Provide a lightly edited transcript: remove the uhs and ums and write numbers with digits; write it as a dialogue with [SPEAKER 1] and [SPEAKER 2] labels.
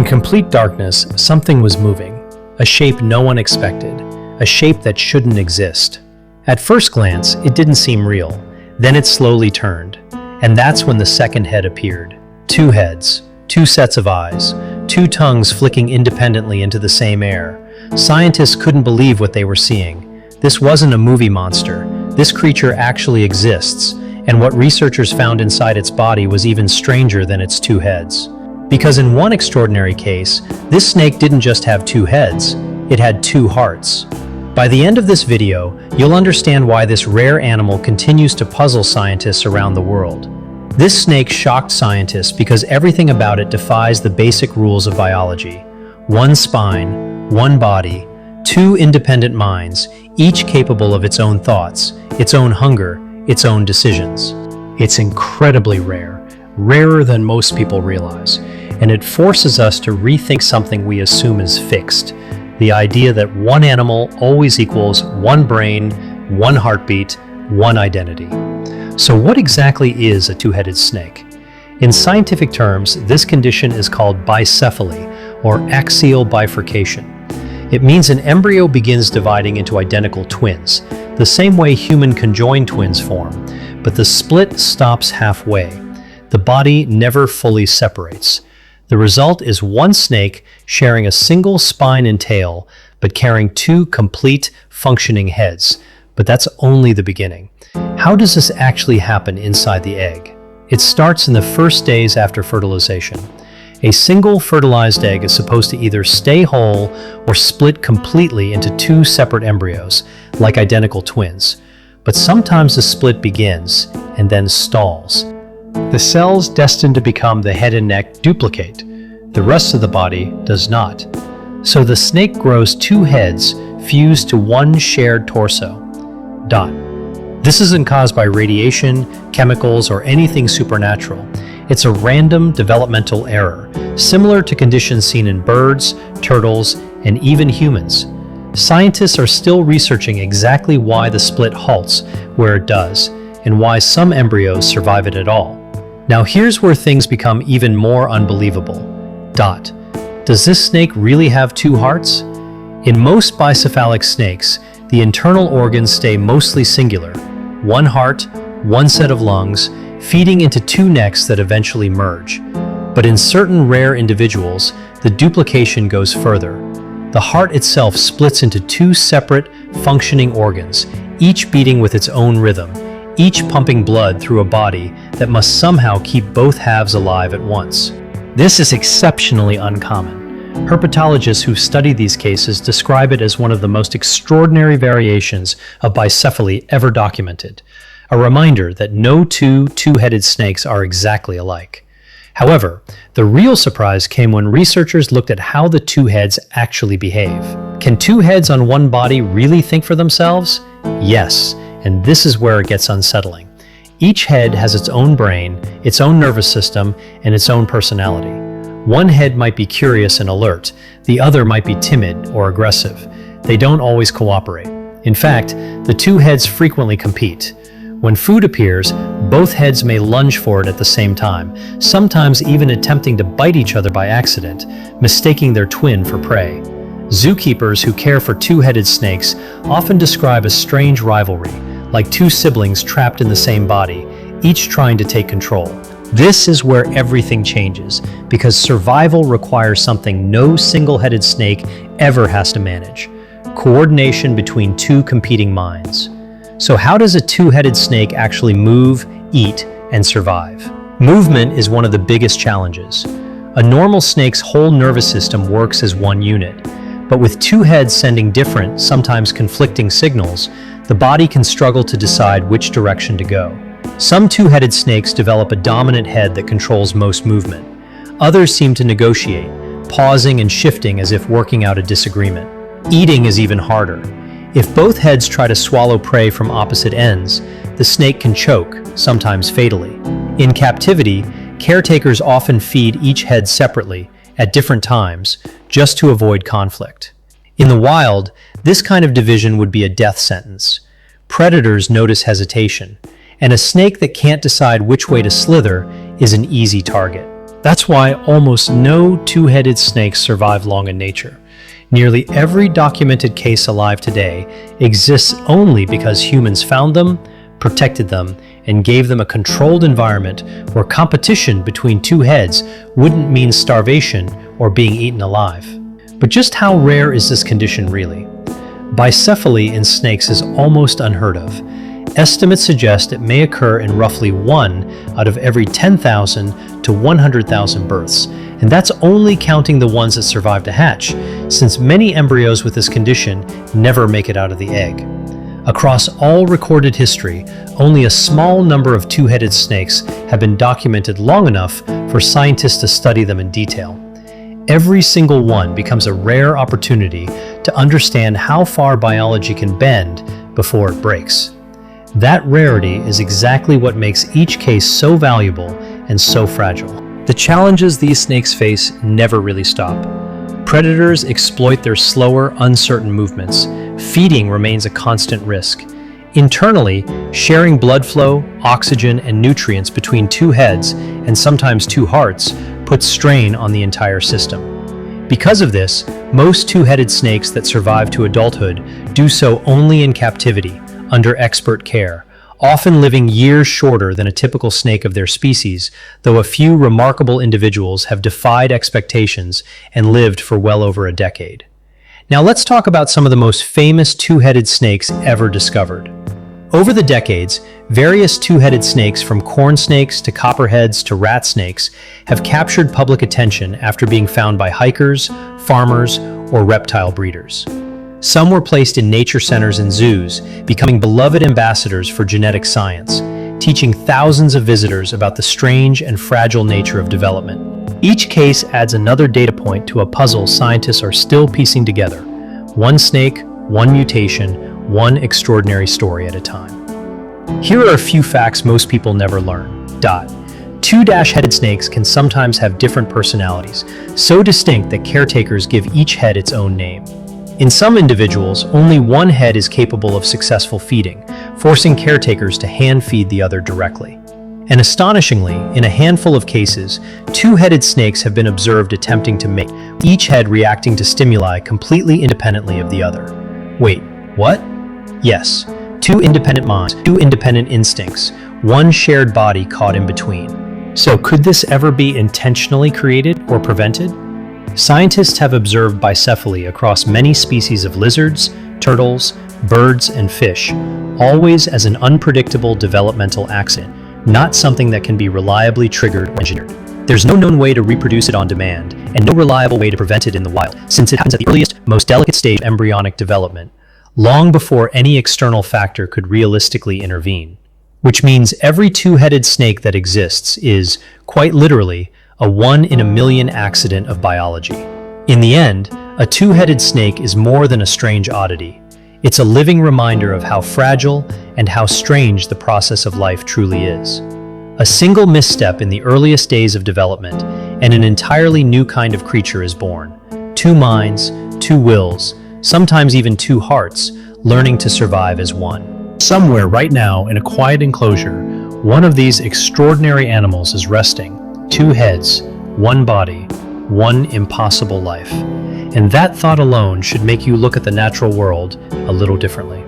[SPEAKER 1] In complete darkness, something was moving, a shape no one expected, a shape that shouldn't exist. At first glance, it didn't seem real. Then it slowly turned, and that's when the second head appeared. Two heads, two sets of eyes, two tongues flicking independently into the same air. Scientists couldn't believe what they were seeing. This wasn't a movie monster. This creature actually exists, and what researchers found inside its body was even stranger than its two heads. Because in one extraordinary case, this snake didn't just have two heads, it had two hearts. By the end of this video, you'll understand why this rare animal continues to puzzle scientists around the world. This snake shocked scientists because everything about it defies the basic rules of biology. One spine, one body, two independent minds, each capable of its own thoughts, its own hunger, its own decisions. It's incredibly rare, rarer than most people realize, and it forces us to rethink something we assume is fixed. The idea that one animal always equals one brain, one heartbeat, one identity. So what exactly is a two-headed snake? In scientific terms, this condition is called bicephaly, or axial bifurcation. It means an embryo begins dividing into identical twins, the same way human conjoined twins form, but the split stops halfway. The body never fully separates. The result is one snake sharing a single spine and tail, but carrying two complete, functioning heads. But that's only the beginning. How does this actually happen inside the egg? It starts in the first days after fertilization. A single fertilized egg is supposed to either stay whole or split completely into two separate embryos, like identical twins. But sometimes the split begins and then stalls. The cells destined to become the head and neck duplicate. The rest of the body does not. So the snake grows two heads fused to one shared torso. This isn't caused by radiation, chemicals, or anything supernatural. It's a random developmental error, similar to conditions seen in birds, turtles, and even humans. Scientists are still researching exactly why the split halts where it does, and why some embryos survive it at all. Now here's where things become even more unbelievable. Does this snake really have two hearts? In most bicephalic snakes, the internal organs stay mostly singular. One heart, one set of lungs, feeding into two necks that eventually merge. But in certain rare individuals, the duplication goes further. The heart itself splits into two separate, functioning organs, each beating with its own rhythm, each pumping blood through a body that must somehow keep both halves alive at once. This is exceptionally uncommon. Herpetologists who've studied these cases describe it as one of the most extraordinary variations of bicephaly ever documented, a reminder that no two two-headed snakes are exactly alike. However, the real surprise came when researchers looked at how the two heads actually behave. Can two heads on one body really think for themselves? Yes, and this is where it gets unsettling. Each head has its own brain, its own nervous system, and its own personality. One head might be curious and alert, the other might be timid or aggressive. They don't always cooperate. In fact, the two heads frequently compete. When food appears, both heads may lunge for it at the same time, sometimes even attempting to bite each other by accident, mistaking their twin for prey. Zookeepers who care for two-headed snakes often describe a strange rivalry, like two siblings trapped in the same body, each trying to take control. This is where everything changes, because survival requires something no single-headed snake ever has to manage: coordination between two competing minds. So how does a two-headed snake actually move, eat, and survive? Movement is one of the biggest challenges. A normal snake's whole nervous system works as one unit, but with two heads sending different, sometimes conflicting signals, the body can struggle to decide which direction to go. Some two-headed snakes develop a dominant head that controls most movement. Others seem to negotiate, pausing and shifting as if working out a disagreement. Eating is even harder. If both heads try to swallow prey from opposite ends, the snake can choke, sometimes fatally. In captivity, caretakers often feed each head separately, at different times, just to avoid conflict. In the wild, this kind of division would be a death sentence. Predators notice hesitation, and a snake that can't decide which way to slither is an easy target. That's why almost no two-headed snakes survive long in nature. Nearly every documented case alive today exists only because humans found them, protected them, and gave them a controlled environment where competition between two heads wouldn't mean starvation or being eaten alive. But just how rare is this condition really? Bicephaly in snakes is almost unheard of. Estimates suggest it may occur in roughly 1 out of every 10,000 to 100,000 births, and that's only counting the ones that survive to hatch, since many embryos with this condition never make it out of the egg. Across all recorded history, only a small number of two-headed snakes have been documented long enough for scientists to study them in detail. Every single one becomes a rare opportunity to understand how far biology can bend before it breaks. That rarity is exactly what makes each case so valuable and so fragile. The challenges these snakes face never really stop. Predators exploit their slower, uncertain movements. Feeding remains a constant risk. Internally, sharing blood flow, oxygen, and nutrients between two heads, and sometimes two hearts, puts strain on the entire system. Because of this, most two-headed snakes that survive to adulthood do so only in captivity, under expert care, often living years shorter than a typical snake of their species, though a few remarkable individuals have defied expectations and lived for well over a decade. Now let's talk about some of the most famous two-headed snakes ever discovered. Over the decades, various two-headed snakes from corn snakes to copperheads to rat snakes have captured public attention after being found by hikers, farmers, or reptile breeders. Some were placed in nature centers and zoos, becoming beloved ambassadors for genetic science, teaching thousands of visitors about the strange and fragile nature of development. Each case adds another data point to a puzzle scientists are still piecing together. One snake, one mutation, one extraordinary story at a time. Here are a few facts most people never learn. Two-headed snakes can sometimes have different personalities, so distinct that caretakers give each head its own name. In some individuals, only one head is capable of successful feeding, forcing caretakers to hand-feed the other directly. And astonishingly, in a handful of cases, two-headed snakes have been observed attempting to mate, each head reacting to stimuli completely independently of the other. Wait, what? Yes, two independent minds, two independent instincts, one shared body caught in between. So could this ever be intentionally created or prevented? Scientists have observed bicephaly across many species of lizards, turtles, birds, and fish, always as an unpredictable developmental accident, not something that can be reliably triggered or engineered. There's no known way to reproduce it on demand, and no reliable way to prevent it in the wild, since it happens at the earliest, most delicate stage of embryonic development, long before any external factor could realistically intervene. Which means every two-headed snake that exists is, quite literally, a 1 in a million accident of biology. In the end, a two-headed snake is more than a strange oddity. It's a living reminder of how fragile and how strange the process of life truly is. A single misstep in the earliest days of development, and an entirely new kind of creature is born. Two minds, two wills, sometimes even two hearts, learning to survive as one. Somewhere right now in a quiet enclosure, one of these extraordinary animals is resting. Two heads, one body, one impossible life. And that thought alone should make you look at the natural world a little differently.